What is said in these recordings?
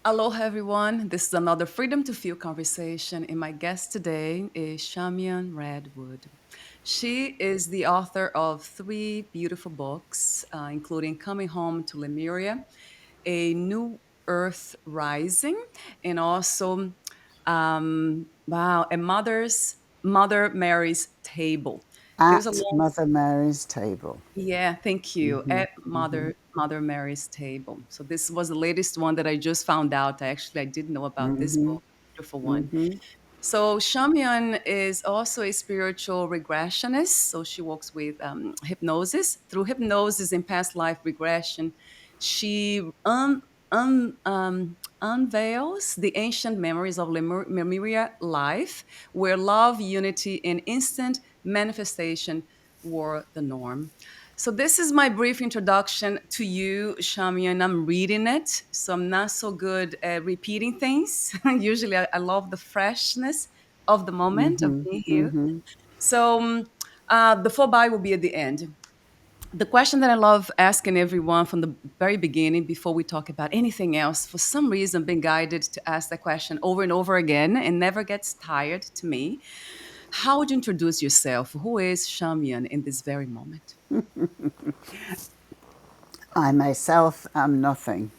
Aloha, everyone. This is another Freedom to Feel conversation, and my guest today is Charmian Redwood. She is the author of three beautiful books, including Coming Home to Lemuria, A New Earth Rising, and also, wow, a Mother Mary's Table. There's a At long Mother Mary's table. Yeah, thank you. Hmm. At Hmm. Mother Mary's Table. So this was the latest one that I just found out. I didn't know about this Hmm. book. Beautiful one. Hmm. So Shamian is also a spiritual regressionist. So she works with hypnosis. Through hypnosis and past life regression, she unveils the ancient memories of Lemuria life, where love, unity, and instant manifestation were the norm. So this is my brief introduction to you, Shamian. I'm reading it, so I'm not so good at repeating things. Usually, I love the freshness of the moment of Hmm. being here. Hmm. So the full Bible will be at the end. The question that I love asking everyone from the very beginning, before we talk about anything else, for some reason, I've been guided to ask that question over and over again and never gets tired to me. How would you introduce yourself? Who is Shamian in this very moment? I myself am nothing.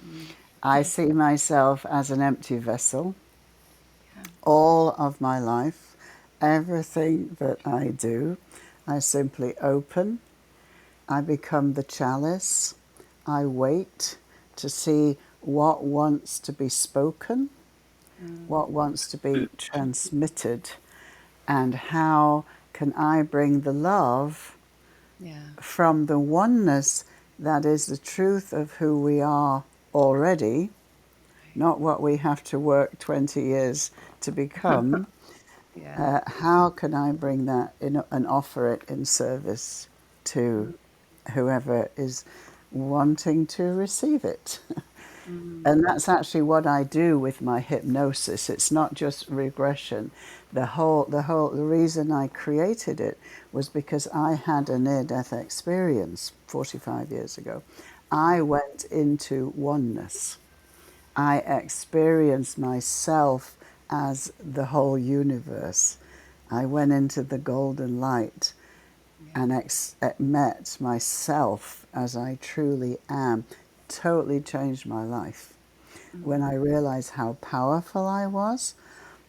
Mm, I see myself as an empty vessel. yeah. All of my life, everything that I do, I simply open. I become the chalice. I wait to see what wants to be spoken, Mm, what wants to be transmitted, and how can I bring the love yeah. from the oneness that is the truth of who we are already, not what we have to work 20 years to become. Yeah. How can I bring that in and offer it in service to Mm, whoever is wanting to receive it? mm, And that's actually what I do with my hypnosis. It's not just regression. The reason I created it was because I had a near-death experience 45 years ago. I went into oneness. I experienced myself as the whole universe. I went into the golden light yeah. and met myself as I truly am. Totally changed my life when I Mm, realized how powerful I was,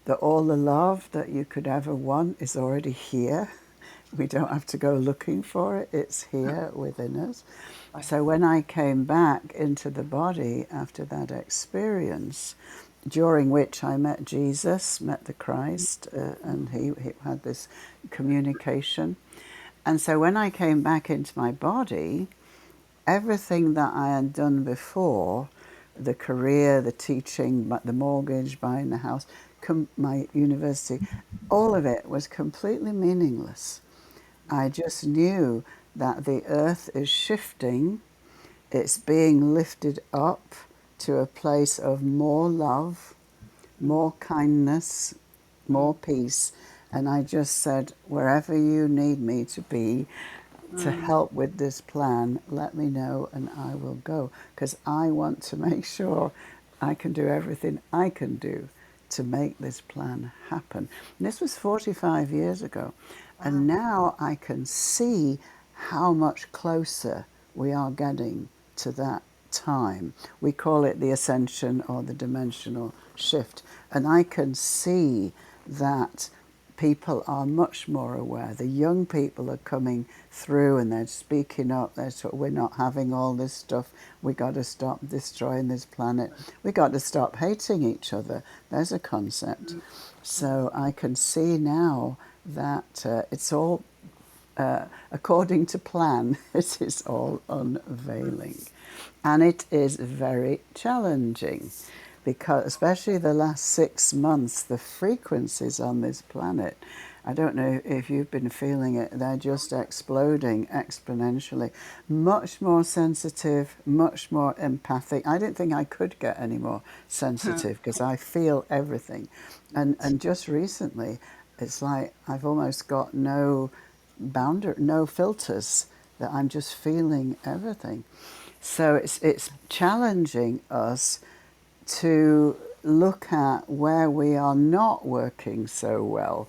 that all the love that you could ever want is already here. We don't have to go looking for it, it's here within us. right. So when I came back into the body after that experience, during which I met Jesus, met the Christ, and he had this communication. And so when I came back into my body, everything that I had done before, the career, the teaching, the mortgage, buying the house, my university, all of it was completely meaningless. I just knew that the earth is shifting, it's being lifted up to a place of more love, Mm, more kindness, more mm, peace. And I just said, wherever you need me to be, to mm, help with this plan, let me know and I will go. Because I want to make sure I can do everything I can do to make this plan happen. And this was 45 years ago. wow. And now I can see how much closer we are getting to that time. We call it the ascension or the dimensional shift. And I can see that people are much more aware. The young people are coming through and they're speaking up. We're not having all this stuff. We got to stop destroying this planet. We got to stop hating each other. There's a concept. Mm, mm, So I can see now that it's all according to plan. It is all mm, unveiling, and it is very challenging because, especially the last 6 months, the frequencies on this planet. I don't know if you've been feeling it, they're just exploding exponentially. Much more sensitive, much more empathic. I didn't think I could get any more sensitive because I feel everything. right. And just recently, it's like I've almost got no filters, that I'm just feeling everything. So it's challenging us to look at where we are not working so well.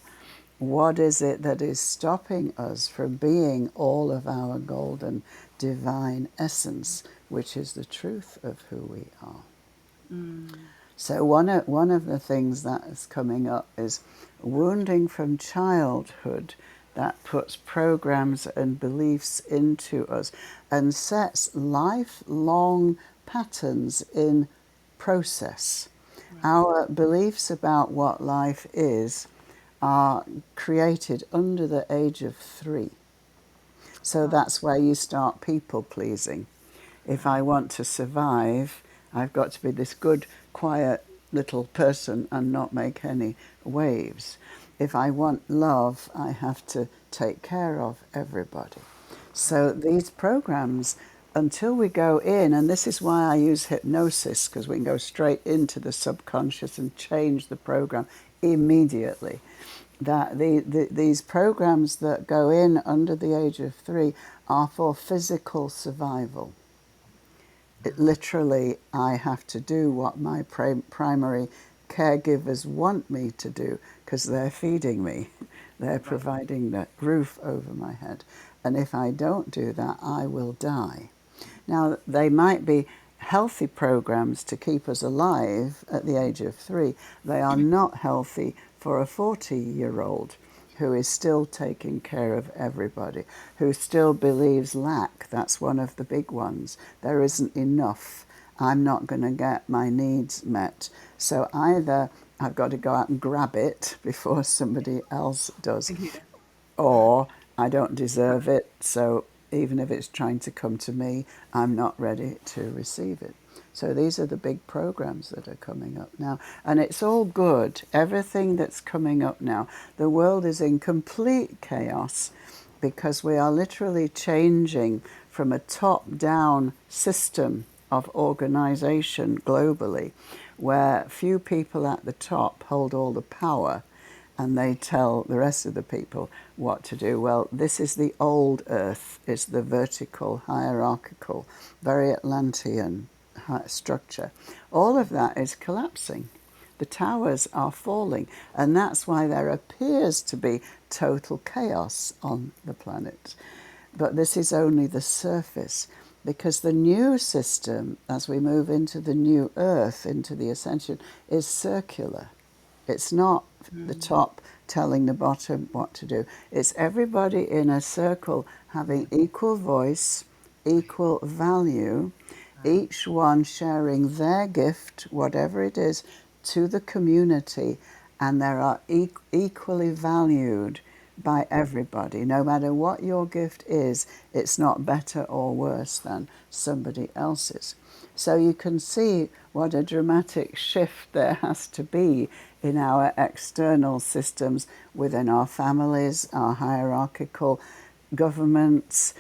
What is it that is stopping us from being all of our golden divine essence, which is the truth of who we are? So one of the things that is coming up is wounding from childhood that puts programs and beliefs into us and sets lifelong patterns in process. Our beliefs about what life is are created under the age of 3. So that's where you start people pleasing. If I want to survive, I've got to be this good, quiet little person and not make any waves. If I want love, I have to take care of everybody. So these programs, until we go in, and this is why I use hypnosis, because we can go straight into the subconscious and change the program immediately. That these programs that go in under the age of 3 are for physical survival. It literally, I have to do what my primary caregivers want me to do because they're feeding me. They're providing the roof over my head. And if I don't do that, I will die. Now, they might be healthy programs to keep us alive at the age of 3. They are not healthy for a 40-year-old who is still taking care of everybody, who still believes lack. That's one of the big ones. There isn't enough. I'm not going to get my needs met. So either I've got to go out and grab it before somebody else does, or I don't deserve it, so even if it's trying to come to me, I'm not ready to receive it. So these are the big programs that are coming up now. And it's all good. Everything that's coming up now, the world is in complete chaos because we are literally changing from a top-down system of organization globally where few people at the top hold all the power and they tell the rest of the people what to do. Well, this is the old earth. It's the vertical, hierarchical, very Atlantean structure. All of that is collapsing. The towers are falling, and that's why there appears to be total chaos on the planet. But this is only the surface, because the new system, as we move into the new earth, into the ascension, is circular. It's not the top telling the bottom what to do. It's everybody in a circle having equal voice, equal value, each one sharing their gift, whatever it is, to the community, and they are equally valued by everybody. No matter what your gift is, it's not better or worse than somebody else's. So you can see what a dramatic shift there has to be in our external systems within our families, our hierarchical governments,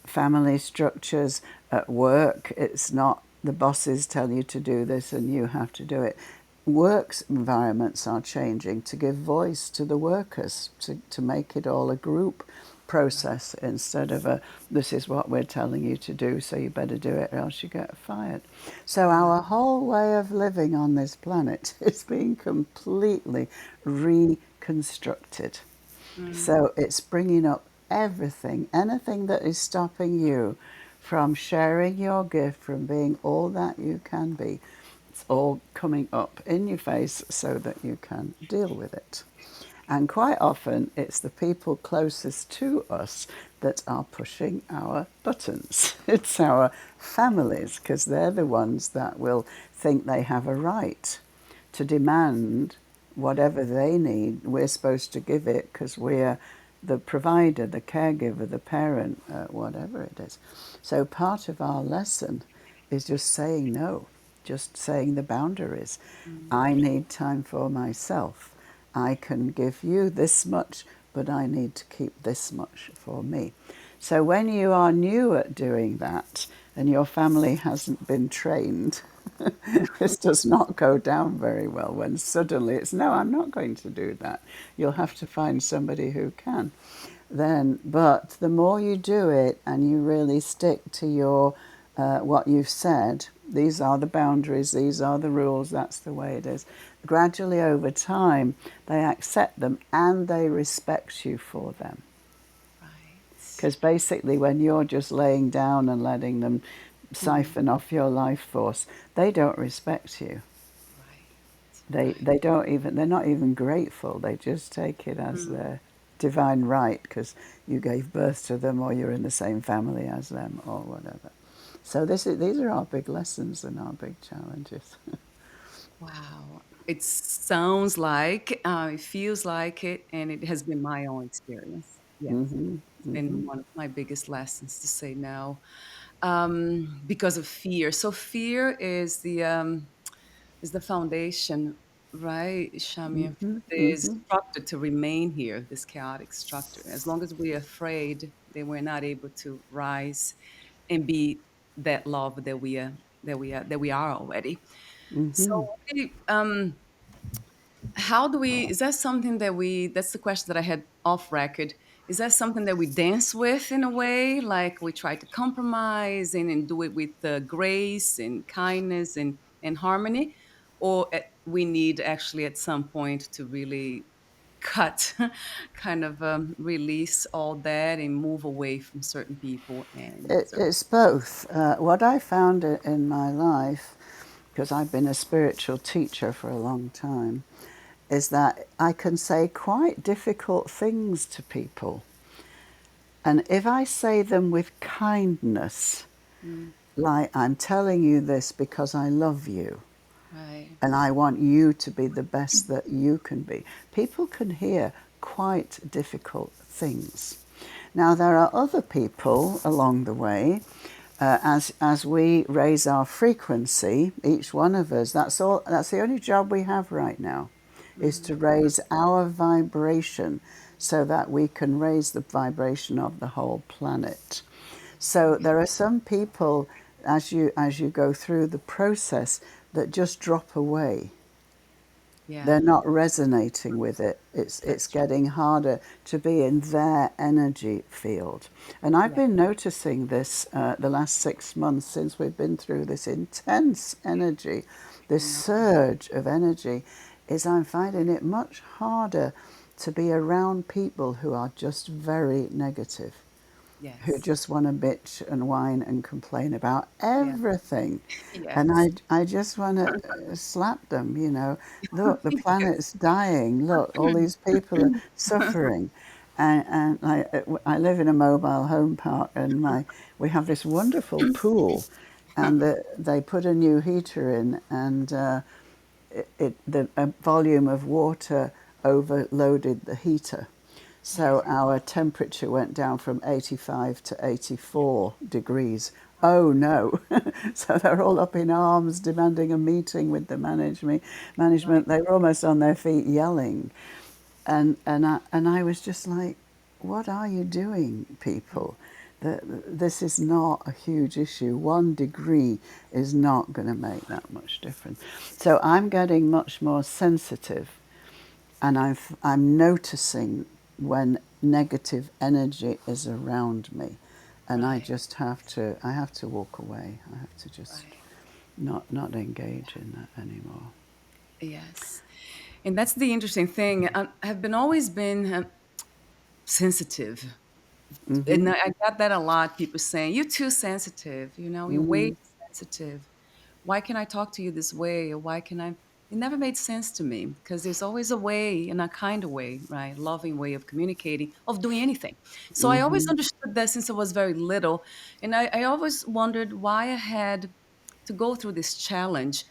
family structures, at work. It's not the bosses tell you to do this and you have to do it. Works environments are changing to give voice to the workers, to make it all a group process instead of a, this is what we're telling you to do, so you better do it or else you get fired. So our whole way of living on this planet is being completely reconstructed. So it's bringing up everything, anything that is stopping you from sharing your gift, from being all that you can be. It's all coming up in your face so that you can deal with it. And quite often, it's the people closest to us that are pushing our buttons. It's our families, because they're the ones that will think they have a right to demand whatever they need. We're supposed to give it because we're the provider, the caregiver, the parent, whatever it is. So part of our lesson is just saying no, just saying the boundaries. I need time for myself. I can give you this much, but I need to keep this much for me. So when you are new at doing that and your family hasn't been trained, this does not go down very well when suddenly it's, no, I'm not going to do that. You'll have to find somebody who can. But the more you do it and you really stick to your what you've said, These are the boundaries, these are the rules, that's the way it is. Gradually over time, they accept them and they respect you for them. Right. Because basically, when you're just laying down and letting them Mm, siphon off your life force, they don't respect you. right. Right. They don't even, they're not even grateful. They just take it as Mm, their divine right because you gave birth to them or you're in the same family as them or whatever. So these are our big lessons and our big challenges. wow. It sounds like, it feels like it, and it has been my own experience. Yes. Hmm. It's Hmm. been one of my biggest lessons to say no, because of fear. So fear is the foundation, right, Shami, Hmm. for this Hmm. structure to remain here, this chaotic structure. As long as we're afraid, then we're not able to rise and be that love that we are already. So, Hmm. how do we, is that something that we, that's the question that I had off record. Is that something that we dance with in a way? Like we try to compromise and do it with grace and kindness and harmony? Or we need actually at some point to really cut, kind of release all that and move away from certain people and certain. It's both. What I found in my life, because I've been a spiritual teacher for a long time, is that I can say quite difficult things to people. And if I say them with kindness, Mm, like I'm telling you this because I love you right. and I want you to be the best that you can be, people can hear quite difficult things. Now, there are other people along the way. As we raise our frequency, each one of us, that's all. That's the only job we have right now, is Mm, to raise our vibration, so that we can raise the vibration of the whole planet. So yeah. there are some people, as you go through the process, that just drop away. Yeah. They're not resonating with it. It's That's true. getting harder to be in their energy field. And I've Yeah. been noticing this the last 6 months since we've been through this intense energy, this Mm, surge of energy, is I'm finding it much harder to be around people who are just very negative, who yes. just want to bitch and whine and complain about Yeah. everything. And Yes. I just want to slap them, you know. Look, the planet's dying. Look, all these people are suffering. I live in a mobile home park, and we have this wonderful pool, and they put a new heater in, and the volume of water overloaded the heater. So our temperature went down from 85 to 84 degrees. Oh no. So they're all up in arms demanding a meeting with the Right. management. They were almost on their feet yelling. And I was just like, what are you doing, people? This is not a huge issue. 1 degree is not going to make that much difference. So I'm getting much more sensitive, and I'm noticing when negative energy is around me, and Right. I have to walk away. I have to just Right. not engage in that anymore. Yes. And that's the interesting thing. I've been always been sensitive. And Mhm. I got that a lot. People saying, "You're too sensitive. You're way Mhm. too sensitive. Why can I talk to you this way? Or why can I?" It never made sense to me because there's always a way, in a kind of way, right? Loving way of communicating, of doing anything. So I always Mhm. understood that since I was very little. And I always wondered why I had to go through this challenge.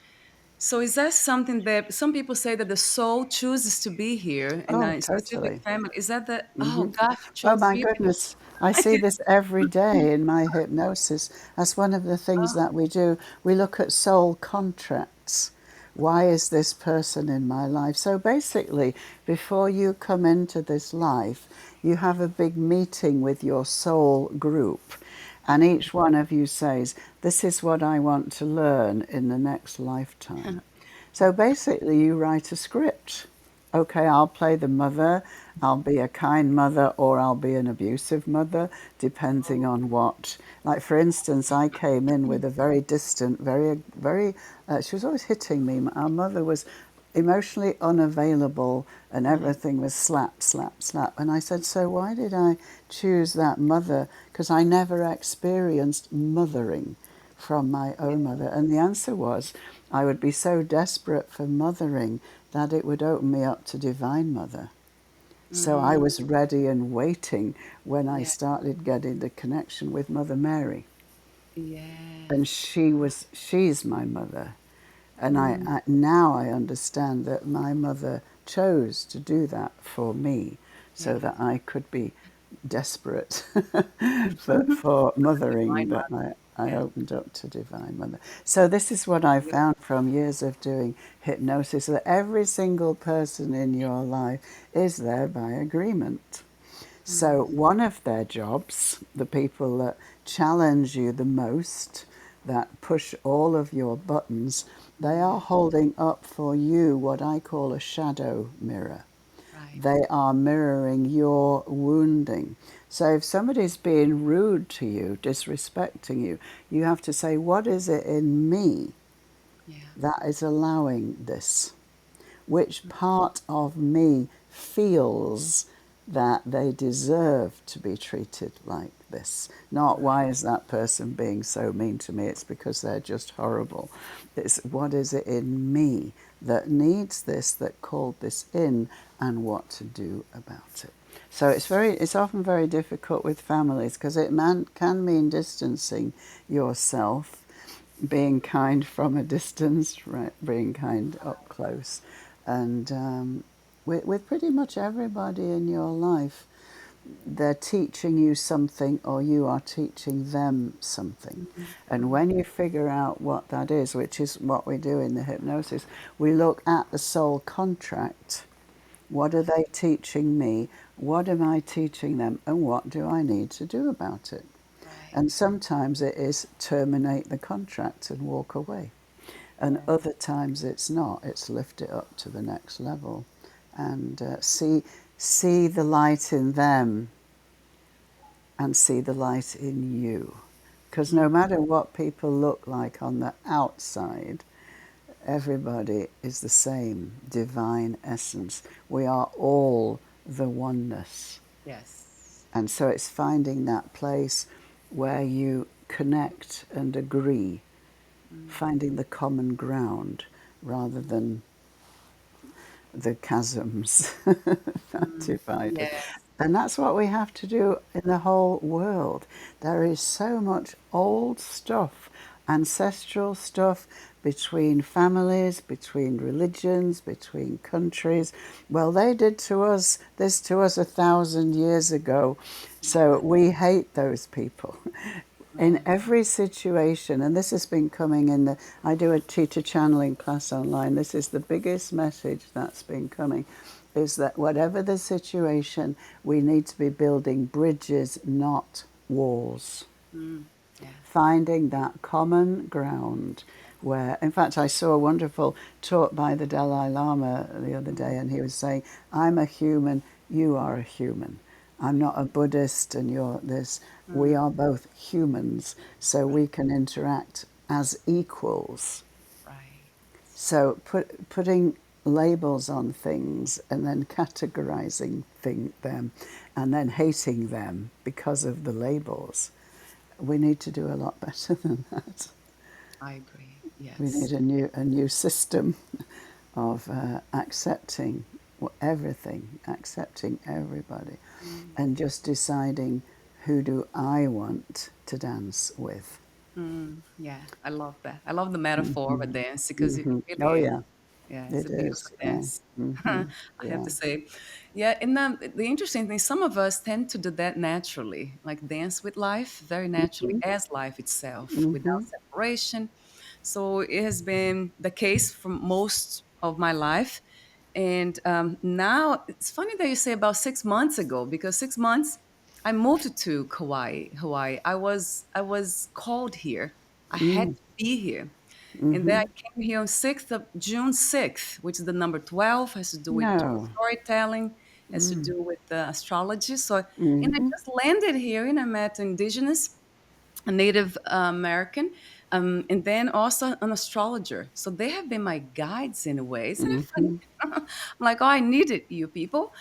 So is that something that some people say that the soul chooses to be here in Oh, a specific totally. family? Is that the, oh Mhm. gosh, you Oh chose to my be goodness. I there? see this every day in my hypnosis. That's one of the things that we do. We look at soul contracts. Why is this person in my life? So basically, before you come into this life, you have a big meeting with your soul group. And each one of you says, this is what I want to learn in the next lifetime. So basically, you write a script. Okay, I'll play the mother, I'll be a kind mother or I'll be an abusive mother, depending on what. Like, for instance, I came in with a very distant, she was always hitting me. Our mother was emotionally unavailable and everything was slap, slap, slap. And I said, so why did I choose that mother? Because I never experienced mothering from my own mother. And the answer was, I would be so desperate for mothering that it would open me up to Divine Mother. So I Mm-hmm. was ready and waiting when I Yeah. started getting the connection with Mother Mary. And Yes. she's my mother. And Mm. now I understand that my mother chose to do that for me so Yes. that I could be desperate for Divine mothering, that Mother. I Yes. opened up to Divine Mother. So this is what I found from years of doing hypnosis, that every single person in your life is there by agreement. So, Mm. one of their jobs, the people that challenge you the most, that push all of your buttons, they are Yeah. holding up for you what I call a shadow mirror. Right. They are mirroring your wounding. So, if somebody's being rude to you, disrespecting you, you have to say, what is it in me Yeah. that is allowing this? Which part of me feels that they deserve to be treated like this? Not Right. why is that person being so mean to me? It's because they're just horrible. It's what is it in me that needs this, that called this in, and what to do about it. So it's often very difficult with families because can mean distancing yourself, being kind from a distance, right, being kind up close. And with pretty much everybody in your life, they're teaching you something or you are teaching them something. And Mm-hmm. when you figure out what that is, which is what we do in the hypnosis, we look at the soul contract. What are they teaching me? What am I teaching them? And what do I need to do about it? Right. And sometimes it is terminate the contract and walk away. And Yeah. other times it's not. It's lift it up to the next level and see the light in them and see the light in you. Because no Mm. matter what people look like on the outside, everybody is the same divine essence. We are all the oneness. Yes. And so it's finding that place where you connect and agree, Mm. finding the common ground rather than the chasms that Mm. divide us. Yes. And that's what we have to do in the whole world. There is so much old stuff, ancestral stuff between families, between religions, between countries. Well, they did to us this to us 1,000 years ago, so Right. we hate those people. In Right. every situation, and this has been coming in I do a teacher channeling class online. This is the biggest message that's been coming, is that whatever the situation, we need to be building bridges, not walls. Mm. Yes. Finding that common ground where, in fact, I saw a wonderful talk by the Dalai Lama the other day, and he was saying, I'm a human, you are a human. I'm not a Buddhist and you're this. We Mm. are both humans, so Right. we can interact as equals. Right. So putting labels on things and then categorizing them and then hating them because of the labels, we need to do a lot better than that. I agree. We Yes. need a new system of accepting everything, accepting everybody, Mm. and just deciding who do I want to dance with. Mm. Yeah. I love that. I love the metaphor of a dance because it Oh really is. yeah, Yeah, it's a it beautiful is. Yeah. dance. Hmm. I have Yeah. to say. Yeah, and the interesting thing, some of us tend to do that naturally, like dance with life very naturally, as life itself, without separation. So it has been the case for most of my life. And now it's funny that you say about 6 months ago, because 6 months I moved to Kauai, Hawaii. I was called here. I had to be here. And then I came here on 6th of June 6th, which is the number 12, has to do with No. storytelling. has to do with astrology. So, and I Mm-hmm. just landed here and I met indigenous, a Native American, and then also an astrologer. So they have been my guides in a way. Isn't it funny? Mm-hmm. I'm like, oh, I needed you people.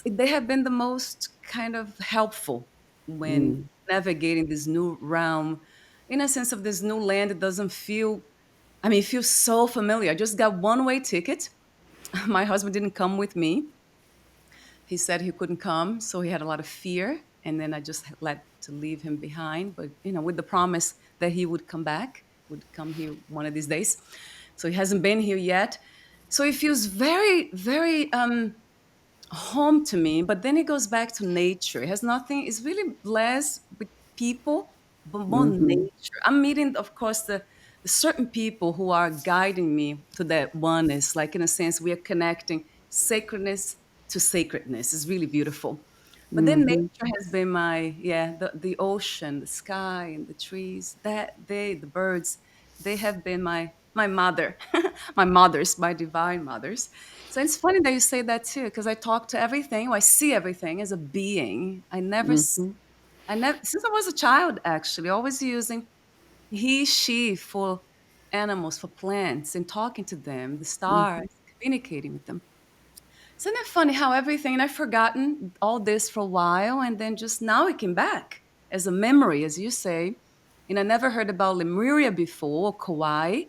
They have been the most kind of helpful when Mm. navigating this new realm. In a sense of this new land, it doesn't feel, I mean, it feels so familiar. I just got one-way ticket. My husband didn't come with me. He said he couldn't come, so he had a lot of fear. And then I just had to leave him behind, but with the promise that he would come back, would come here one of these days. So he hasn't been here yet. So it feels very, very home to me, but then it goes back to nature. It has nothing, it's really less with people, but more Mm-hmm. nature. I'm meeting, of course, the certain people who are guiding me to that oneness. Like, in a sense, we are connecting sacredness to sacredness. It's really beautiful. But then Mm-hmm. nature has been my, yeah, the ocean, the sky, and the trees, the birds, they have been my mother, my mothers, my divine mothers. So it's funny that you say that too, because I talk to everything, or I see everything as a being. Mm-hmm. I never, since I was a child, actually, always using he, she for animals, for plants, and talking to them, the stars, communicating with them. Isn't that funny how everything, and I've forgotten all this for a while, and then just now it came back as a memory, as you say. And I never heard about Lemuria before, or Kauai,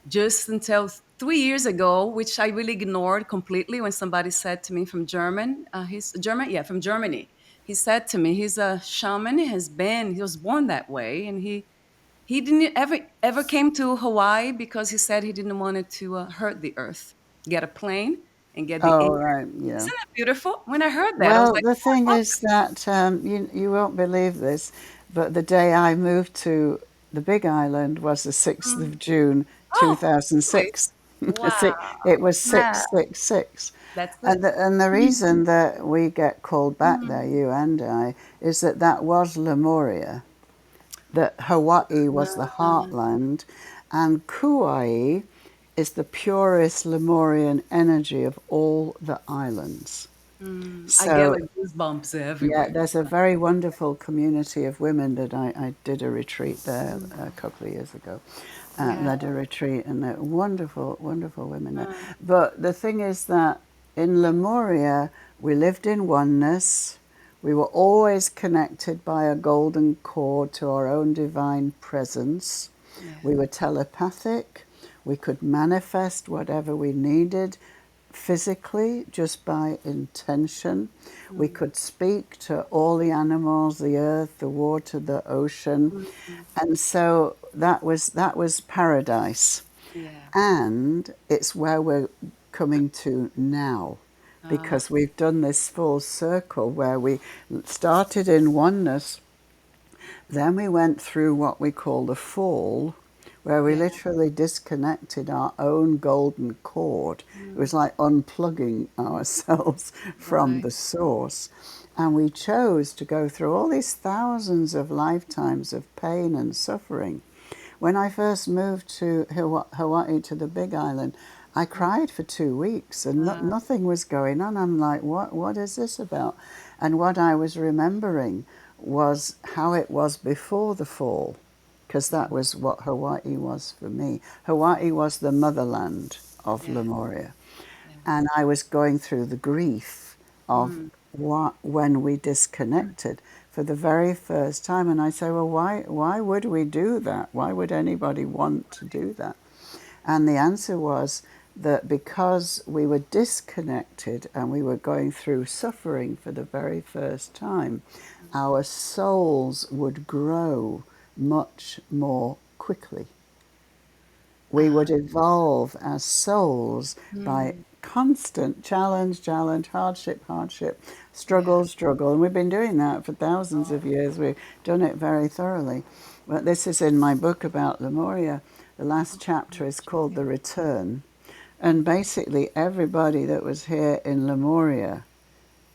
just until 3 years ago, which I really ignored completely when somebody said to me from he's German, yeah, from Germany. He said to me, he's a shaman, he was born that way, and he didn't ever came to Hawaii because he said he didn't want it to hurt the earth. Get a plane and get the air. Oh, right, yeah. Isn't that beautiful? When I heard that, I was Well, like, the thing oh, I love is that you won't believe this, but the day I moved to the Big Island was the 6th it. of June, Oh, really? 2006. Wow. It was Yeah, 666. that's it. And the reason that we get called back there, Mm. you and I, is that was Lemuria, that Hawaii was the Ah, heartland, and Kauai is the purest Lemurian energy of all the islands. I get So like goosebumps yeah, everywhere. there's a very wonderful community of women that I did a retreat there Mm. a couple of years ago. Yeah. Led a retreat, and they're wonderful, wonderful women there. Uh, But the thing is that in Lemuria, we lived in oneness. We were always connected by a golden cord to our own divine presence. yeah. We were telepathic. We could manifest whatever we needed physically just by intention. We Mm. could speak to all the animals, the earth, the water, the ocean. Mm. And so that was paradise. Yeah. And it's where we're coming to now, Uh, because we've done this full circle where we started in oneness, then we went through what we call the fall, where we yeah. literally disconnected our own golden cord. It was Mm. like unplugging ourselves from Right. the source. And we chose to go through all these thousands of lifetimes of pain and suffering. When I first moved to Hawaii, to the Big Island, I cried for 2 weeks and Uh, nothing was going on. I'm like, what is this about? And what I was remembering was how it was before the fall, because yeah. that was what Hawaii was for me. Hawaii was the motherland of Yeah. Lemuria. Yeah. And I was going through the grief of Mm. when we disconnected for the very first time. And I say, well, why would we do that? Why would anybody want to do that? And the answer was that because we were disconnected and we were going through suffering for the very first time, our souls would grow much more quickly. We Ah. would evolve as souls by Mm. constant challenge, challenge, hardship, hardship, Yeah. struggle, struggle. And we've been doing that for thousands of years. We've done it very thoroughly. But this is in my book about Lemuria. The last chapter is called Yeah. The Return. And basically, everybody that was here in Lemuria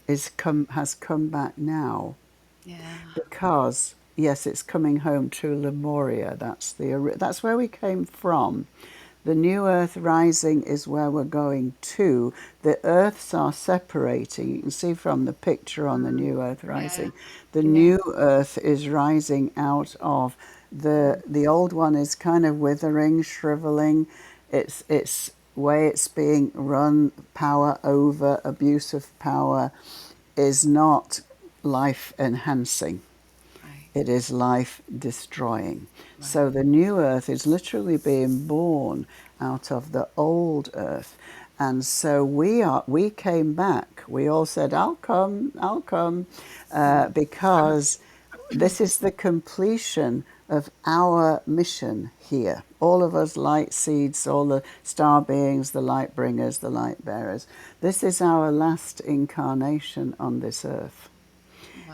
has come back now, Yeah. because yes, it's coming home to Lemuria. That's where we came from. The new earth rising is where we're going to. The earths are separating. You can see from the picture on the new earth Yeah. rising. The Yeah. new earth is rising out of the old one is kind of withering, shriveling. It's way it's being run, power over, abuse of power is not life enhancing. Right. It is life destroying. Right. So the new earth is literally being born out of the old earth. And so we came back. We all said, I'll come, because this is the completion of our mission here. All of us light seeds, all the star beings, the light bringers, the light bearers. This is our last incarnation on this earth.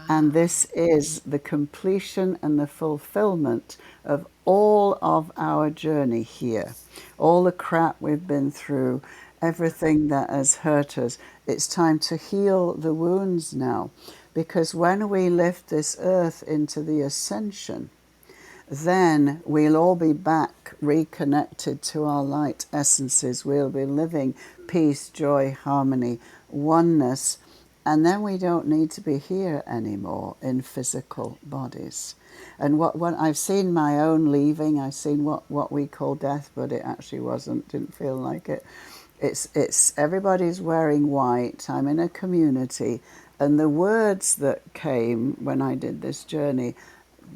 And Wow. this is the completion and the fulfillment of all of our journey here. All the crap we've been through, everything that has hurt us. It's time to heal the wounds now. Because when we lift this earth into the ascension, then we'll all be back reconnected to our light essences. We'll be living peace, joy, harmony, oneness, and then we don't need to be here anymore in physical bodies. And what I've seen my own leaving, I've seen what we call death, but it actually wasn't, didn't feel like it. It's everybody's wearing white. I'm in a community, and the words that came when I did this journey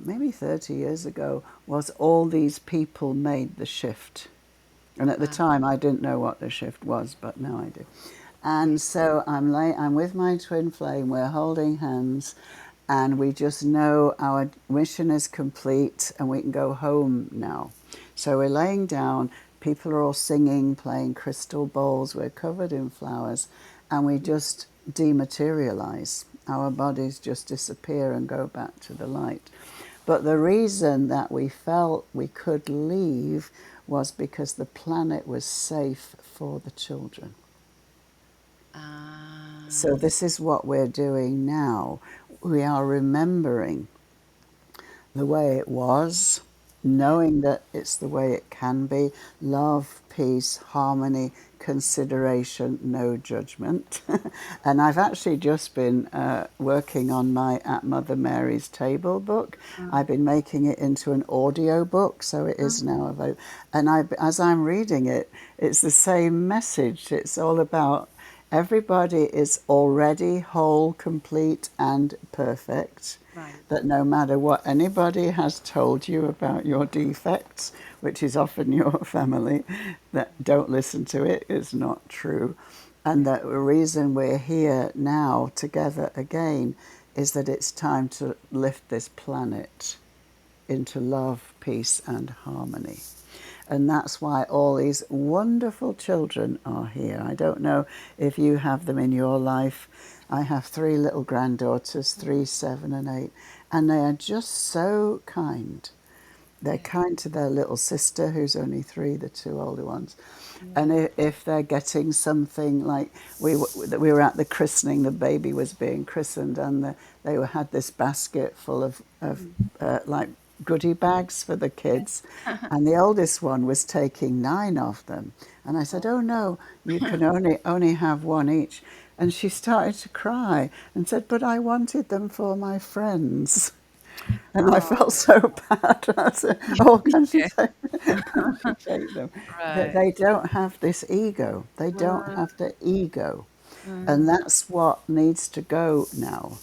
maybe 30 years ago was all these people made the shift. And at the Wow. time I didn't know what the shift was, but now I do. And so I'm with my twin flame, we're holding hands, and we just know our mission is complete and we can go home now. So we're laying down, people are all singing, playing crystal bowls, we're covered in flowers, and we just dematerialize. Our bodies just disappear and go back to the light. But the reason that we felt we could leave was because the planet was safe for the children. So this is what we're doing now. We are remembering the way it was, knowing that it's the way it can be. Love, peace, harmony, consideration, no judgment. And I've actually just been working on my At Mother Mary's Table book. I've been making it into an audio book, so it is now available. And as I'm reading it, it's the same message. It's all about everybody is already whole, complete, and perfect. Right. That no matter what anybody has told you about your defects, which is often your family, that don't listen to it, is not true. And that the reason we're here now together again is that it's time to lift this planet into love, peace, and harmony. And that's why all these wonderful children are here. I don't know if you have them in your life. I have 3 little granddaughters, 3, 7, and 8, and they are just so kind. They're kind to their little sister, who's only 3, the 2 older ones. And if they're getting something, like we were at the christening, the baby was being christened, and they had this basket full of like goodie bags for the kids, and the oldest one was taking 9 of them. And I said, "Oh no, you can only have 1 each." And she started to cry and said, "But I wanted them for my friends." And I Oh, felt so bad. I said, "Oh, can she okay. take, can she take them?" That Right. they don't have this ego. They don't Mm, have the ego. And mm, that's what needs to go now.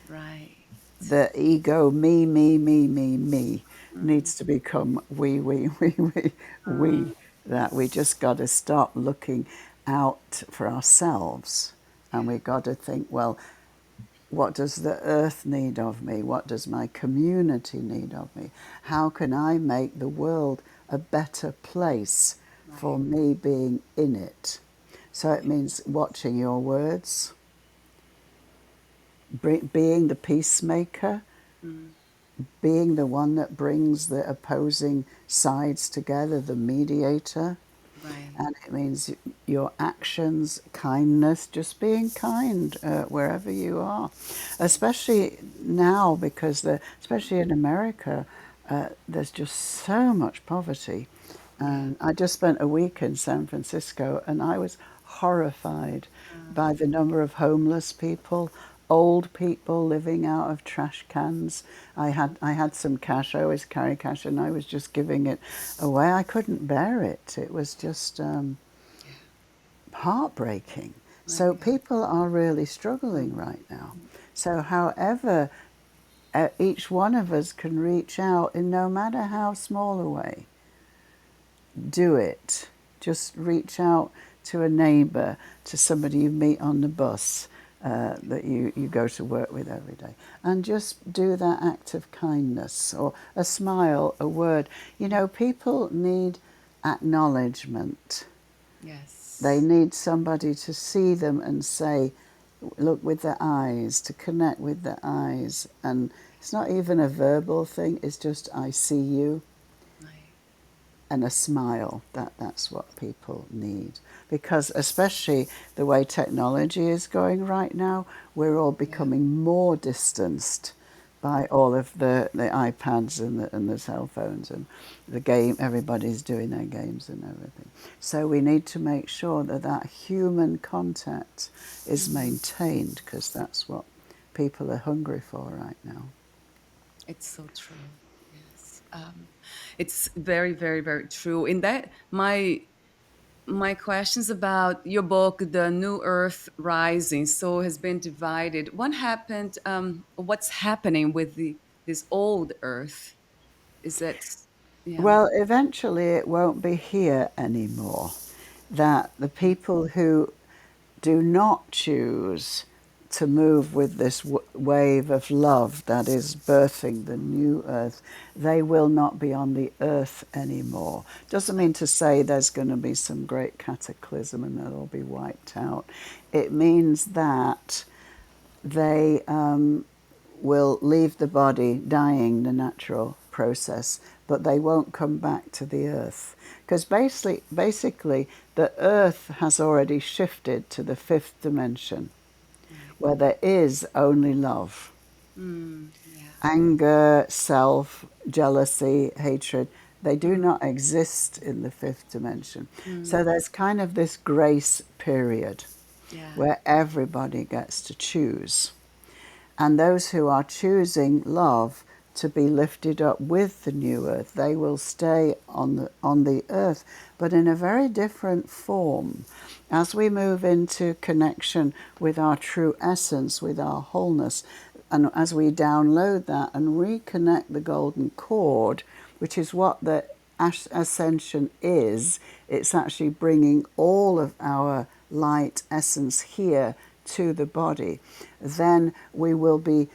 right. The ego, me, Mm, needs to become we. mm, That we just got to stop looking out for ourselves. And yeah. we got to think, well, what does the earth need of me? What does my community need of me? How can I make the world a better place for Right. me being in it? So it means watching your words, being the peacemaker, Mm, being the one that brings the opposing sides together, the mediator. right. And it means your actions, kindness, just being kind wherever you are. Especially now, because especially in America, there's just so much poverty. Yeah. And I just spent a week in San Francisco, and I was horrified Uh, by the number of homeless people, old people living out of trash cans. I had some cash. I always carry cash, and I was just giving it away. I couldn't bear it. It was just yeah. heartbreaking. My So God. people are really struggling Mm. right now. So however each one of us can reach out in no matter how small a way, do it. Just reach out to a neighbour, to somebody you meet on the bus that you go to work with every day. And just do that act of kindness or a smile, a word. You know, people need acknowledgement. They Yes. need somebody to see them and say, look with their eyes, to connect with their eyes. And it's not even a verbal thing, it's just, I see you, My, and a smile. That's what people need. Because especially the way technology is going right now, we're all yeah. becoming more distanced by all of the iPads and the cell phones and the game. Everybody's doing their games and everything. So we need to make sure that that human contact is Mm. maintained, because that's what people are hungry for right now. It's so true. Yes. It's very, very, very true. In that, my questions about your book, The New Earth Rising, so has been divided. What happened? What's happening with the this old Earth? Is that yeah? Well, eventually it won't be here anymore. That the people who do not choose to move with this wave of love that is birthing the new earth, they will not be on the earth anymore. Doesn't mean to say there's going to be some great cataclysm and they'll all be wiped out. It means that they will leave the body dying, the natural process, but they won't come back to the earth. Because basically, the earth has already shifted to the fifth dimension, Right. where there is only love. Yeah. Anger, self, jealousy, hatred, they do Mm, not exist in the fifth dimension. So mm, there's kind of this grace period yeah. where everybody gets to choose. And those who are choosing love to be lifted up with the new earth, they will stay on the earth, but in a very different form. As we move into connection with our true essence, with our wholeness, and as we download that and reconnect the golden cord, which is what the ascension is, it's actually bringing all of our light essence here to the body, then we will be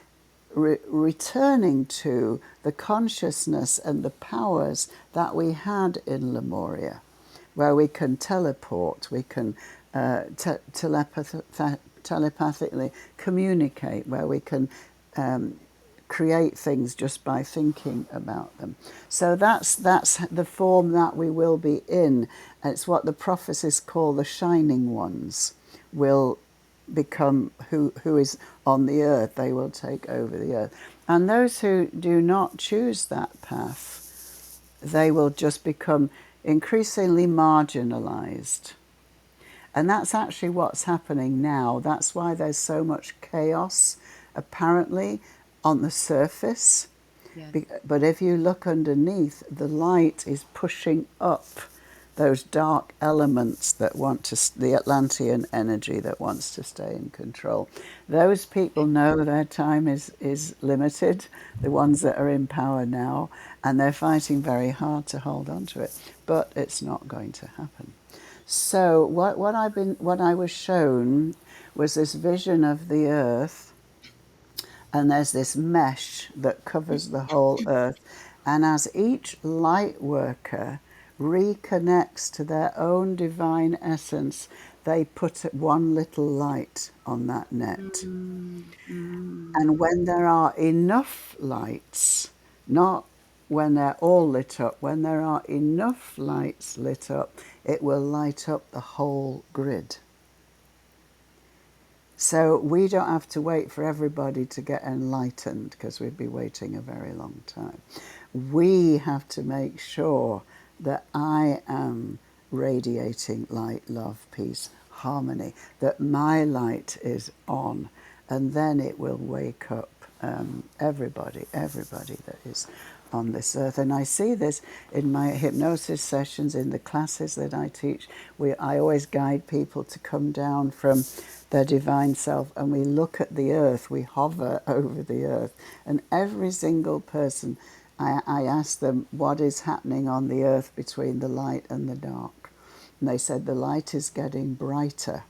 returning to the consciousness and the powers that we had in Lemuria, where we can teleport, we can telepathically communicate, where we can create things just by thinking about them. So that's the form that we will be in. It's what the prophecies call the shining ones will become who is on the earth. They will take over the earth. And those who do not choose that path, they will just become increasingly marginalized. And that's actually what's happening now. That's why there's so much chaos, apparently, on the surface. Yes. But if you look underneath, the light is pushing up those dark elements that want to, the Atlantean energy that wants to stay in control. Those people know their time is limited, the ones that are in power now, and they're fighting very hard to hold on to it. But it's not going to happen. So what I was shown was this vision of the earth, and there's this mesh that covers the whole earth. And as each light worker reconnects to their own divine essence, they put one little light on that net. Mm, mm, And when there are enough lights, not when they're all lit up, when there are enough lights lit up, it will light up the whole grid. So we don't have to wait for everybody to get enlightened, because we'd be waiting a very long time. We have to make sure that I am radiating light, love, peace, harmony, that my light is on, and then it will wake up everybody that is on this earth. And I see this in my hypnosis sessions, in the classes that I teach. I always guide people to come down from their divine self, and we look at the earth, we hover over the earth, and every single person, I ask them what is happening on the earth between the light and the dark. And they said the light is getting brighter,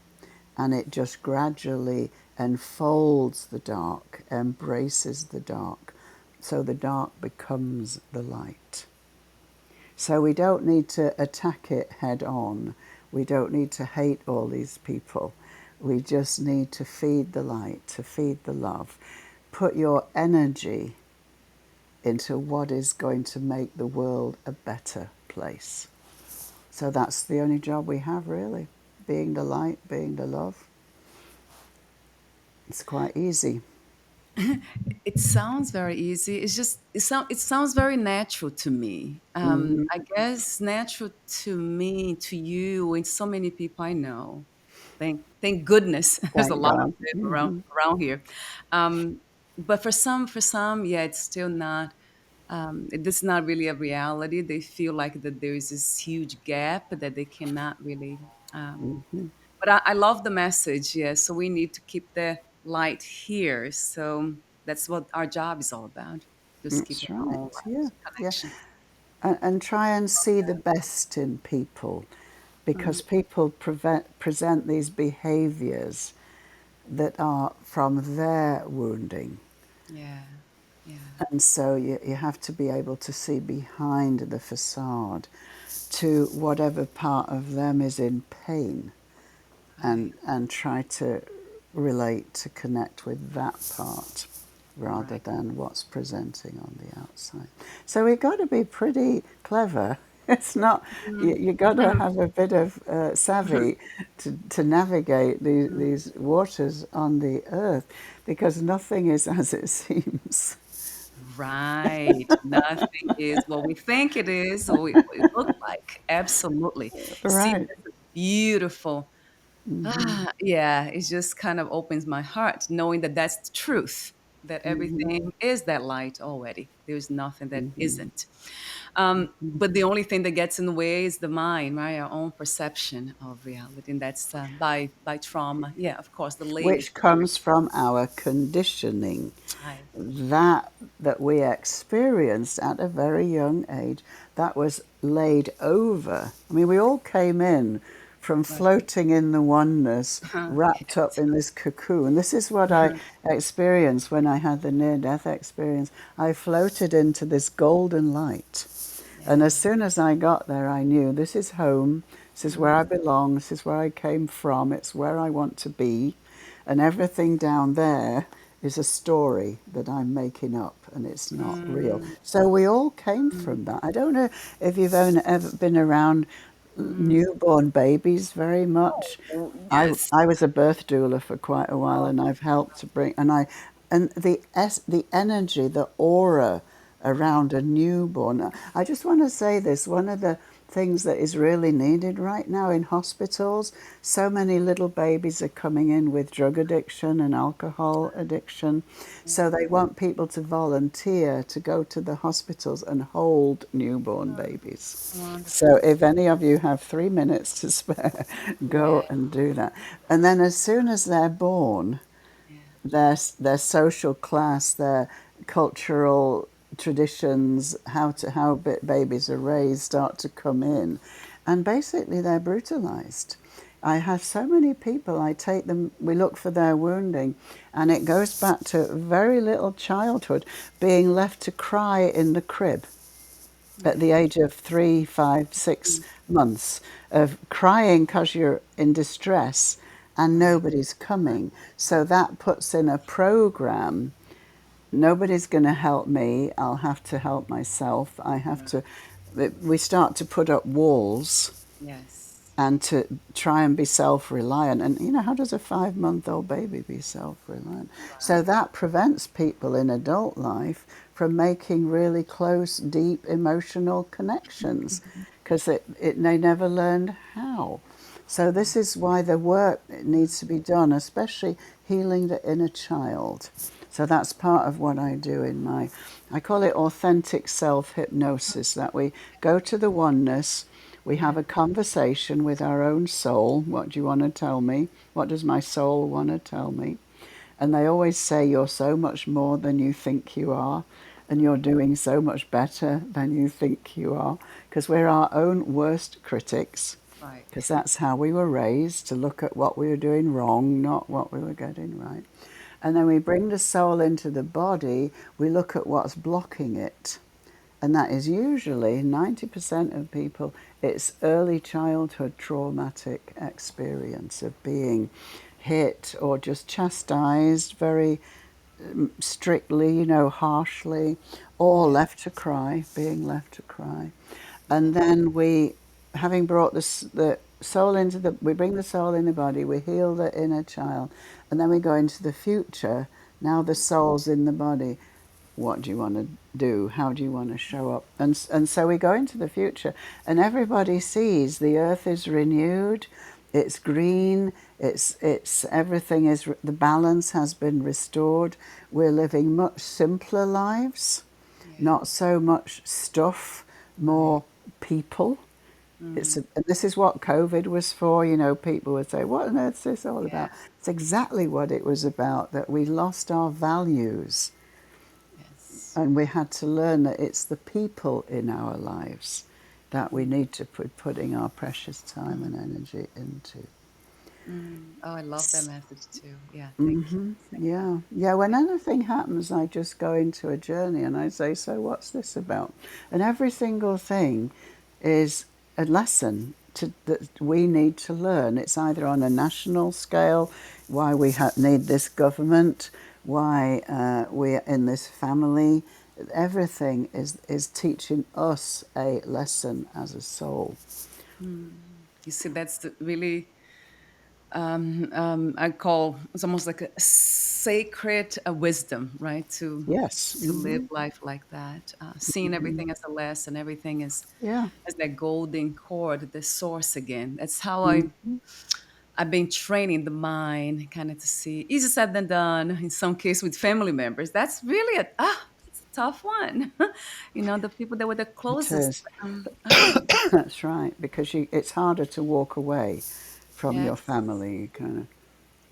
and it just gradually enfolds the dark, embraces the dark, so the dark becomes the light. So we don't need to attack it head on. We don't need to hate all these people. We just need to feed the light, to feed the love. Put your energy into what is going to make the world a better place. So that's the only job we have, really. Being the light, being the love. It's quite easy. It sounds very easy. It sounds very natural to me. I guess natural to me, to you, and so many people I know. Thank goodness, there's a Thank lot of God. them around here. Um, but for some, yeah, it's still not. It's not really a reality. They feel like that there is this huge gap that they cannot really. But I love the message. Yeah, so we need to keep the light here. So that's what our job is all about. Just keeping That's our own right. Yeah, light yeah. connection. And try and see the best in people, Mm, because people present these behaviors that are from their wounding. yeah, yeah, And so you have to be able to see behind the facade to whatever part of them is in pain, right, and try to relate, to connect with that part rather right. than what's presenting on the outside. So we've got to be pretty clever. It's not, you got to have a bit of savvy to navigate these waters on the earth, because nothing is as it seems. Right. Nothing is what we think it is, or what it looks like. Absolutely. See, Right. that's a beautiful. Yeah, it just kind of opens my heart knowing that that's the truth, that everything is that light already. There's nothing that isn't. But the only thing that gets in the way is the mind, right? Our own perception of reality. And that's by trauma. Yeah, of course, the layers. Which comes from our conditioning, Right. that we experienced at a very young age, that was laid over. I mean, we all came in from Right. floating in the oneness, wrapped up Yes. in this cocoon. This is what I experienced when I had the near-death experience. I floated into this golden light. And as Yeah. soon as I got there, I knew this is home, this is where I belong, this is where I came from, it's where I want to be. And everything down there is a story that I'm making up, and it's not real. Mm, So we all came mm, from that. I don't know if you've ever been around mm. newborn babies very much. Oh, I, yes. I was a birth doula for quite a while, Oh, and I've helped to bring, and the energy, the aura around a newborn. I just want to say this, one of the things that is really needed right now in hospitals, so many little babies are coming in with drug addiction and alcohol addiction. So they want people to volunteer to go to the hospitals and hold newborn babies. So wonderful. if any of you have 3 minutes to spare, Yeah. go and do that. And then as soon as they're born, Yeah. their social class, their cultural traditions, how babies are raised start to come in, and basically they're brutalized. I have so many people, I take them, we look for their wounding, and it goes back to very little childhood, being left to cry in the crib at the Yeah. age of 3, 5, 6 months, of crying because you're in distress and Right. nobody's coming. So that puts in a program. Nobody's going to help me. I'll have to help myself. I have to. We start to put up walls Yes. and to try and be self-reliant. And how does a 5-month-old baby be self-reliant? So Right. that prevents people in adult life from making really close, deep emotional connections, because they never learned how. So this is why the work needs to be done, especially healing the inner child. So that's part of what I do in I call it authentic self hypnosis, that we go to the oneness, we have Yeah. a conversation with our own soul. What do you want to tell me? What does my soul want to tell me? And they always say, you're so much more than you think you are, and you're doing so much better than you think you are, because we're our own worst critics, Right. because that's how we were raised, to look at what we were doing wrong, not what we were getting right. And then we bring the soul into the body, we look at what's blocking it. And that is usually 90% of people, it's early childhood traumatic experience of being hit or just chastised very strictly, harshly, or Yeah. left to cry, being left to cry. And then having brought the soul we bring the soul in the body, we heal the inner child, and then we go into the future. Now the soul's in the body. What do you want to do? How do you want to show up? And so we go into the future, and everybody sees the earth is renewed, it's green, it's everything is the balance has been restored. We're living much simpler lives, Yeah. not so much stuff, Right. more people. Mm. And this is what COVID was for. People would say, what on earth is this all Yeah. about? It's exactly what it was about, that we lost our values. Yes. And we had to learn that it's the people in our lives that we Mm. need to put putting our precious time Mm. and energy into. Mm. Oh, I love that message too. Yeah. Thank you for saying that. Yeah, yeah. When Yeah. anything happens, I just go into a journey and I say, "So, what's this about?" And every single thing is a lesson that we need to learn. It's either on a national scale, why we need this government, why we're in this family. Everything is teaching us a lesson as a soul. Mm. You see, that's really I call it's almost like a sacred wisdom, right? Yes. To live life like that, seeing everything as a lesson, everything is Yeah. as that golden cord, the source again. That's how Mm-hmm. I've been training the mind, kind of to see. Easier said than done. In some case, with family members, that's really that's a tough one. The people that were the It closest. is. Ah, That's right, because it's harder to walk away from yes, your family, kind of.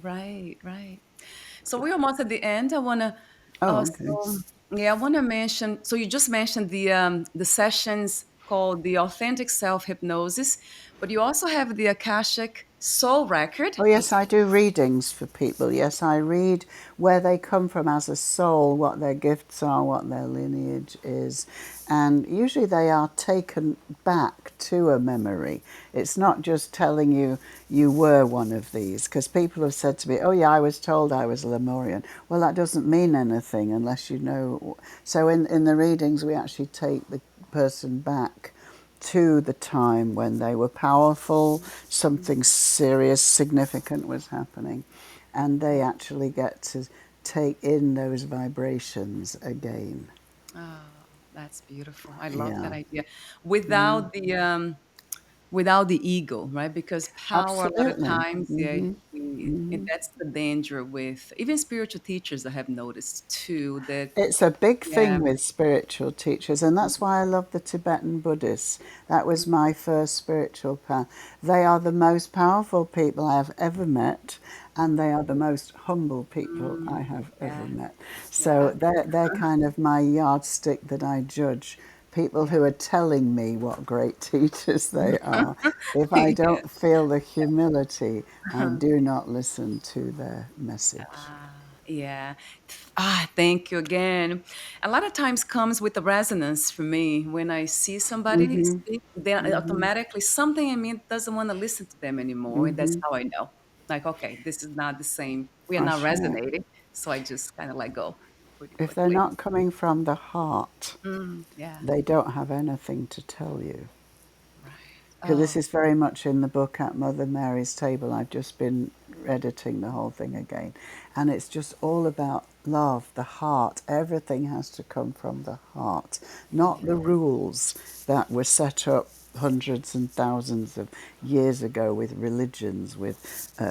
right, right. So we're almost at the end. I want to Oh, okay. also, yeah, I want to mention. So you just mentioned the sessions called the Authentic Self Hypnosis, but you also have the Akashic Soul Record. Oh, yes, I do readings for people. Yes, I read where they come from as a soul, what their gifts are, what their lineage is. And usually they are taken back to a memory. It's not just telling you you were one of these, because people have said to me, oh, yeah, I was told I was a Lemurian. Well, that doesn't mean anything unless you know. So in the readings, we actually take the person back to the time when they were powerful, something serious, significant was happening, and they actually get to take in those vibrations again. Oh, that's beautiful. I love that Yeah, idea. Without the ego, right? Because power, a lot of absolutely. times, yeah, and that's the danger with even spiritual teachers. I have noticed too that, It's a big yeah, thing with spiritual teachers, and that's why I love the Tibetan Buddhists. That was my first spiritual path. They are the most powerful people I have ever met, and they are the most humble people I mm, have ever yeah, met. So yeah, they're kind of my yardstick that I judge people yeah, who are telling me what great teachers they are. If I yeah. don't feel the humility, I do not listen to their message. Yeah. Thank you again. A lot of times comes with the resonance for me. When I see somebody speak, then automatically something in me doesn't want to listen to them anymore. And that's how I know. Like, okay, this is not the same. We are not That's right. resonating. So I just kind of let go pretty If they're quickly. not coming from the heart, Yeah. they don't have anything to tell you. Right. Because this Oh, is very much in the book at Mother Mary's Table. I've just been editing the whole thing again. And it's just all about love, the heart. Everything has to come from the heart, not yeah. the rules that were set up hundreds and thousands of years ago with religions, with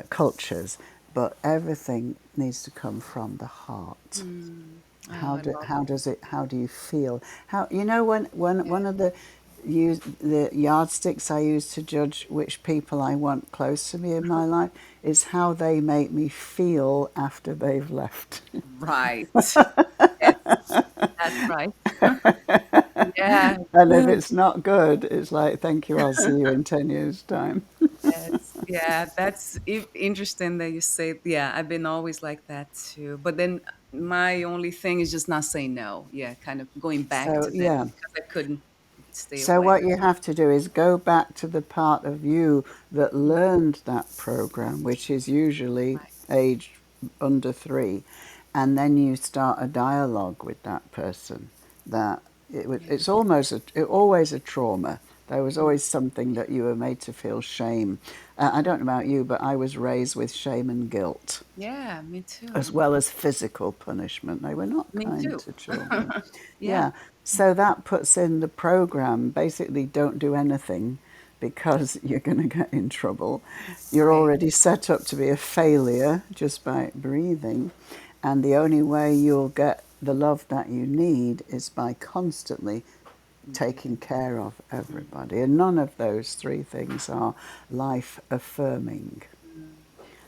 cultures, but everything needs to come from the heart. Mm. Oh, I love How it. does it? How do you feel? How, you know, when Yeah. one of the yardsticks I use to judge which people I want close to me in my life is how they make me feel after they've left. Right. Yes, that's right. Yeah. And if it's not good, it's like, thank you, I'll see you in 10 years' time. Yes. Yeah, that's interesting that you say. Yeah, I've been always like that too. But then my only thing is just not saying no. Yeah, kind of going back So, to them yeah. because I couldn't stay So, away. what you have to do is go back to the part of you that learned that program, which is usually Right. aged under 3, and then you start a dialogue with that person. That Yeah. it's always a trauma. There was always something that you were made to feel shame. I don't know about you, but I was raised with shame and guilt, Yeah, me as too. well as physical punishment. They were not Me kind too. to children. Yeah. Yeah, so that puts in the program basically don't do anything because you're going to get in trouble. You're Right. already set up to be a failure just by breathing, and the only way you'll get the love that you need is by constantly taking Breathing. care of Mm, everybody. And none of those 3 things are life affirming. mm,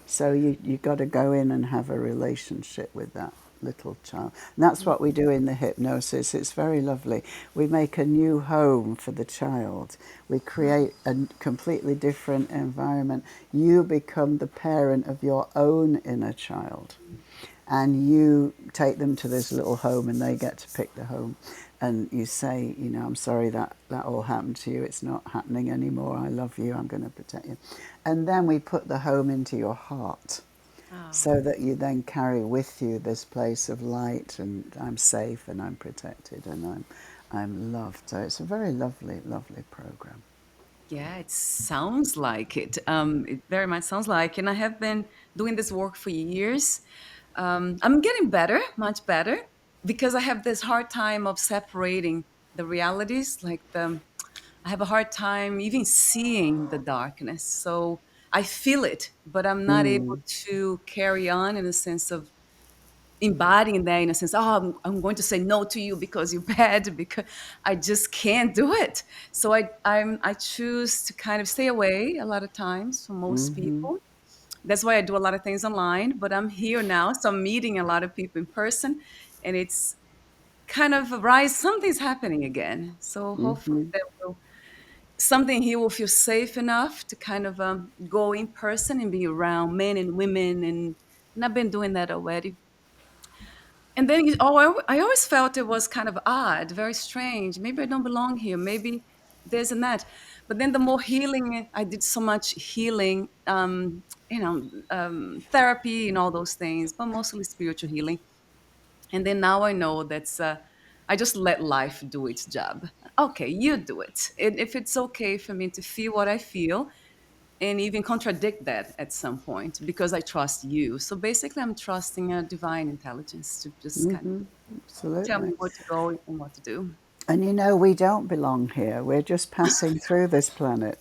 So you got to go in and have a relationship with that little child. And that's mm, what we do in the hypnosis. It's very lovely. We make a new home for the child. We create a completely different environment. You become the parent of your own inner child, mm. and you take them to this little home and they get to pick the home, and you say, you know, I'm sorry that all happened to you, it's not happening anymore, I love you, I'm going to protect you. And then we put the home into your heart Oh, so that you then carry with you this place of light, and I'm safe and I'm protected and I'm loved. So it's a very lovely, lovely program. yeah, it sounds like it. It very much sounds like, and I have been doing this work for years. I'm getting better, much better, because I have this hard time of separating the realities. I have a hard time even seeing the darkness. So I feel it, but I'm not able Mm. to carry on in a sense of embodying that in a sense. Oh, I'm going to say no to you because you're bad, because I just can't do it. So I choose to kind of stay away a lot of times from most Mm-hmm. people. That's why I do a lot of things online, but I'm here now, so I'm meeting a lot of people in person, and it's kind of a rise. Something's happening again, so hopefully Mm-hmm. that will something here will feel safe enough to kind of go in person and be around men and women, and I've been doing that already. And then, I always felt it was kind of odd, very strange. Maybe I don't belong here. Maybe this and that. But then the more healing, I did so much healing, therapy and all those things, but mostly spiritual healing. And then now I know I just let life do its job. Okay, you do it. If it's okay for me to feel what I feel and even contradict that at some point because I trust you. So basically, I'm trusting a divine intelligence to just kind of Mm-hmm. tell me Absolutely. where to go and what to do. And you know, we don't belong here. We're just passing through this planet.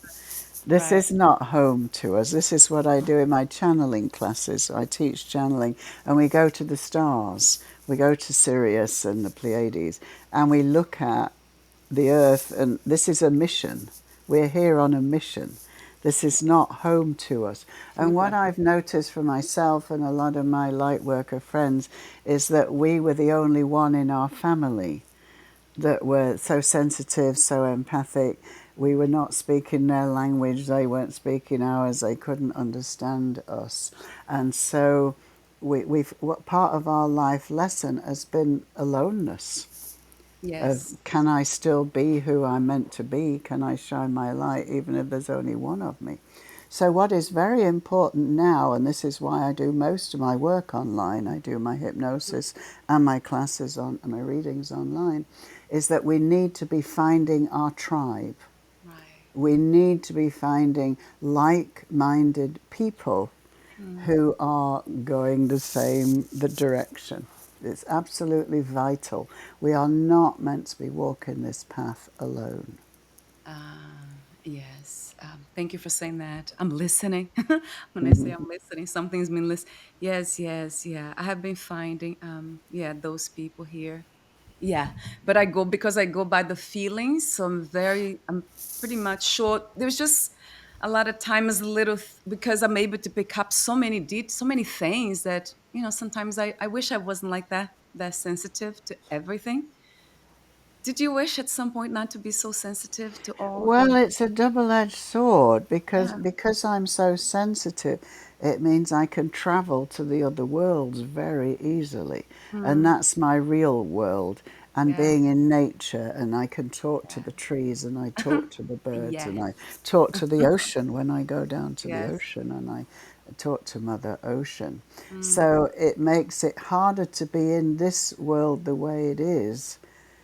This Right. is not home to us. This is what I do in my channeling classes. I teach channeling, and we go to the stars. We go to Sirius and the Pleiades, and we look at the Earth, and this is a mission. We're here on a mission. This is not home to us. And what Exactly. I've noticed for myself and a lot of my light worker friends is that we were the only one in our family that were so sensitive, so empathic. We were not speaking their language, they weren't speaking ours, they couldn't understand us. And so what part of our life lesson has been aloneness of, Yes. can I still be who I'm meant to be? Can I shine my light even if there's only one of me? So what is very important now, and this is why I do most of my work online, I do my hypnosis and my classes on my readings online, is that we need to be finding our tribe. Right. We need to be finding like-minded people Mm. who are going the direction. It's absolutely vital. We are not meant to be walking this path alone. Ah. Yes. Thank you for saying that. I'm listening. When I say I'm listening, something's been listening. Yes, yes, yeah. I have been finding, yeah, those people here. Yeah, but I go because I go by the feelings. So I'm pretty much sure. There's just a lot of times, because I'm able to pick up so many things that sometimes I wish I wasn't like that sensitive to everything. Did you wish at some point not to be so sensitive to all Well, the? it's a double-edged sword Yeah. because I'm so sensitive, it means I can travel to the other worlds very easily. And Mm, that's my real world. And yeah. being in nature, and I can talk to Yeah. the trees, and I talk to the birds, and I Yes. talk to the ocean when I go down to the Yes. ocean, and I talk to Mother Ocean. Mm, So it makes it harder to be in this world the way it is,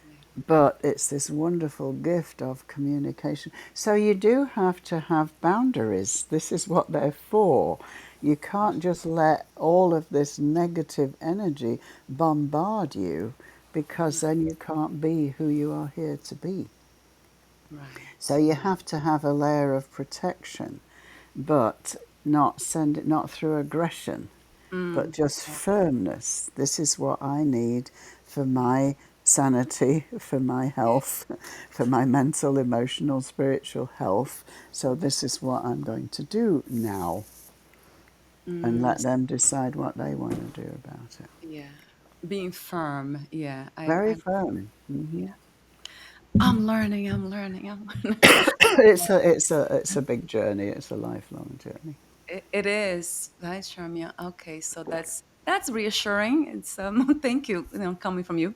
yeah. but it's this wonderful gift of communication. So you do have to have boundaries. This is what they're for. You can't just let all of this negative energy bombard you, because Right. then you can't be who you are here to be. So Right. you Right. have to have a layer of protection, but not send it, not through aggression, but Mm, just yeah. firmness. This is what I need for Yeah. my sanity, for my Yeah. health, for my mental, emotional, spiritual health. So this is what I'm going to do now, and Mm, let them decide what they want to do about it. yeah. Being firm. Yeah. Very I. firm. Yeah. I'm learning. I'm learning. I'm learning. It's a big journey. It's a lifelong journey. It is, right, Charmia? Okay, so that's reassuring. It's thank you, coming from you.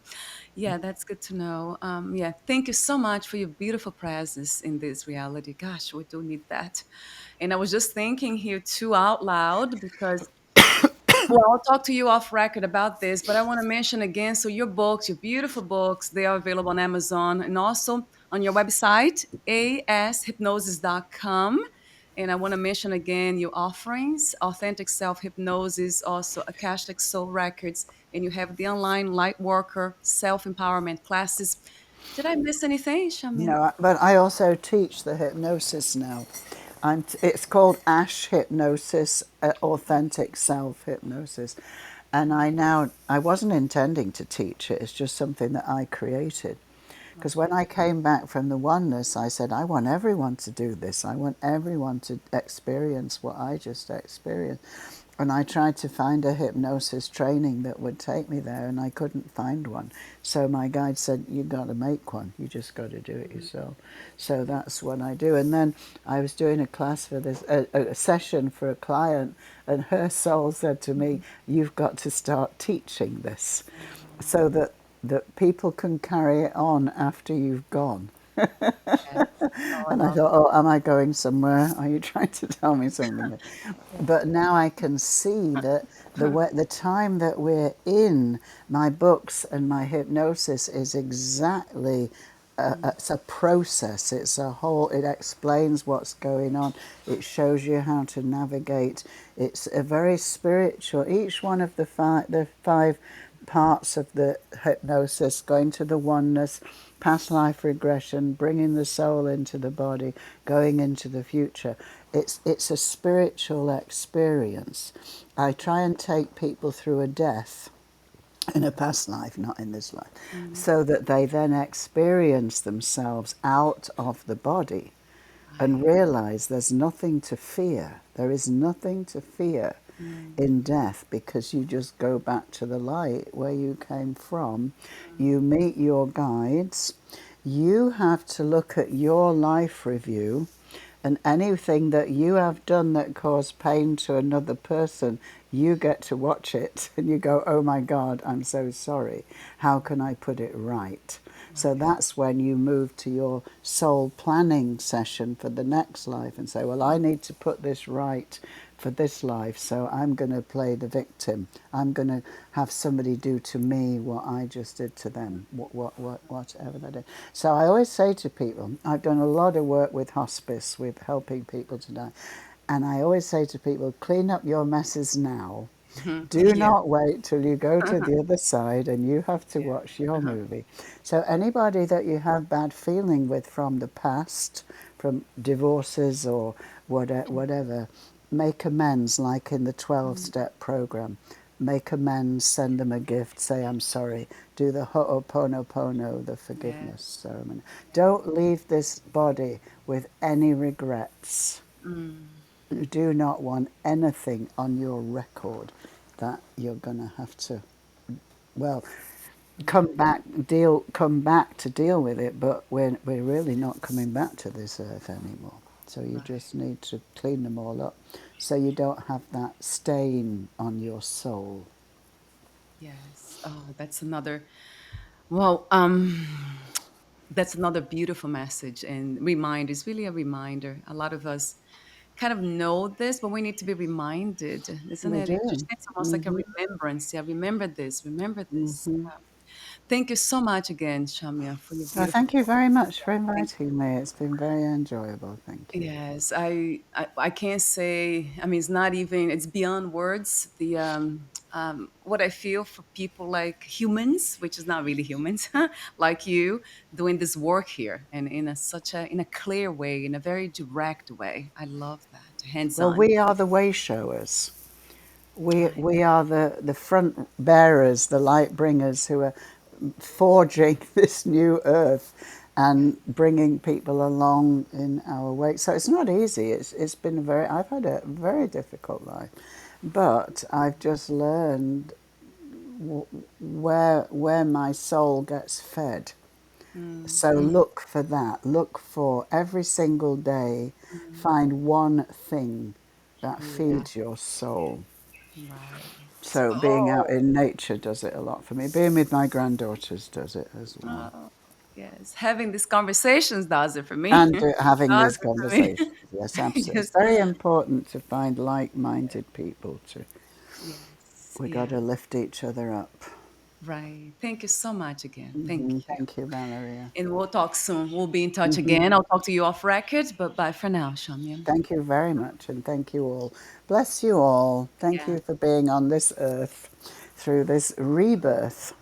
Yeah, that's good to know. Yeah, thank you so much for your beautiful presence in this reality. Gosh, we do need that. And I was just thinking here too out loud because, well, I'll talk to you off record about this, but I want to mention again. So your books, your beautiful books, they are available on Amazon and also on your website, ashypnosis.com. And I want to mention again your offerings, Authentic Self Hypnosis, also Akashic Soul Records, and you have the online light worker self empowerment classes. Did I miss anything, Shamin? No, but I also teach the hypnosis now. It's called Ash Hypnosis, Authentic Self Hypnosis. And I wasn't intending to teach it, it's just something that I created. Because when I came back from the oneness, I said, I want everyone to do this. I want everyone to experience what I just experienced. And I tried to find a hypnosis training that would take me there, and I couldn't find one. So my guide said, you've got to make one. You just got to do it yourself. So that's what I do. And then I was doing a class for this, a session for a client, and her soul said to me, you've got to start teaching this so that people can carry it on after you've gone. Yes. Oh, I And I love thought, oh, am I going somewhere? Are you trying to tell me something? it. But now I can see that the time that we're in, my books and my hypnosis is exactly it's a process. It's a whole. It explains what's going on. It shows you how to navigate. It's a very spiritual. Each one of the five parts of the hypnosis, going to the oneness, past life regression, bringing the soul into the body, going into the future. It's a spiritual experience. I try and take people through a death in a past life, not in this life, Mm, so that they then experience themselves out of the body and right. realize there's nothing to fear. There is nothing to fear Mm, in death, because you just go back to the light where you came from. mm, You meet your guides. You have to look at your life review, and anything that you have done that caused pain to another person, you get to watch it and you go, oh my God, I'm so sorry. How can I put it right? So right. that's when you move to your soul planning session for the next life and say, well, I need to put this right for this life, so I'm going to play the victim. I'm going to have somebody do to me what I just did to them, whatever they did. So I always say to people, I've done a lot of work with hospice, with helping people to die, and I always say to people, clean up your messes now. Do Yeah. not wait till you go to the other side and you have to Yeah. watch your movie. So anybody that you have bad feeling with from the past, from divorces or whatever. Make amends, like in the 12-step program. Make amends, send them a gift, say I'm sorry. Do the ho'oponopono, the forgiveness Yes. ceremony. Don't leave this body with any regrets. Mm, You do not want anything on your record that you're going to have to, well, right. come back to deal with it, but we're really not coming back to this earth anymore. So you Right. just need to clean them all up so you don't have that stain on your soul. Yes. Oh, that's another. Well, that's another beautiful message and reminder. It's really a reminder. A lot of us kind of know this, but we need to be reminded, isn't We it? It do. just needs almost like a remembrance. Yeah, remember this. Remember this. Thank you so much again, Shamia, for your Well, beautiful thank you book. very much for Thank inviting me. It's been very enjoyable. Thank you. Yes, I can't say. I mean, it's not even. It's beyond words. The what I feel for people like humans, which is not really humans, like you, doing this work here, and in a such a in a clear way, in a very direct way. I love that, hands Well, on. we are the way showers. We, Right. we are the front bearers, the light bringers who are forging this new earth Yeah. and bringing people along in our wake. So it's not easy. It's been I've had a very difficult life, but I've just learned where my soul gets fed. Mm, So mm, look for that. Look for every single day, mm. find one thing that Yeah. feeds your soul. Right. So being out Oh. in nature does it a lot for me. Being with my granddaughters does it as well. Oh, yes. Having these conversations does it for me. And having Does these it for me. conversations, yes, absolutely. It's Yes. very important to find like-minded people to. Yes. We got Yeah. to lift each other up. Right. Thank you so much again. Thank you. Thank you, Valeria. And we'll talk soon. We'll be in touch again. I'll talk to you off record, but bye for now, Shamya. Thank you very much, and thank you all. Bless you all. Thank Yeah. you for being on this earth through this rebirth.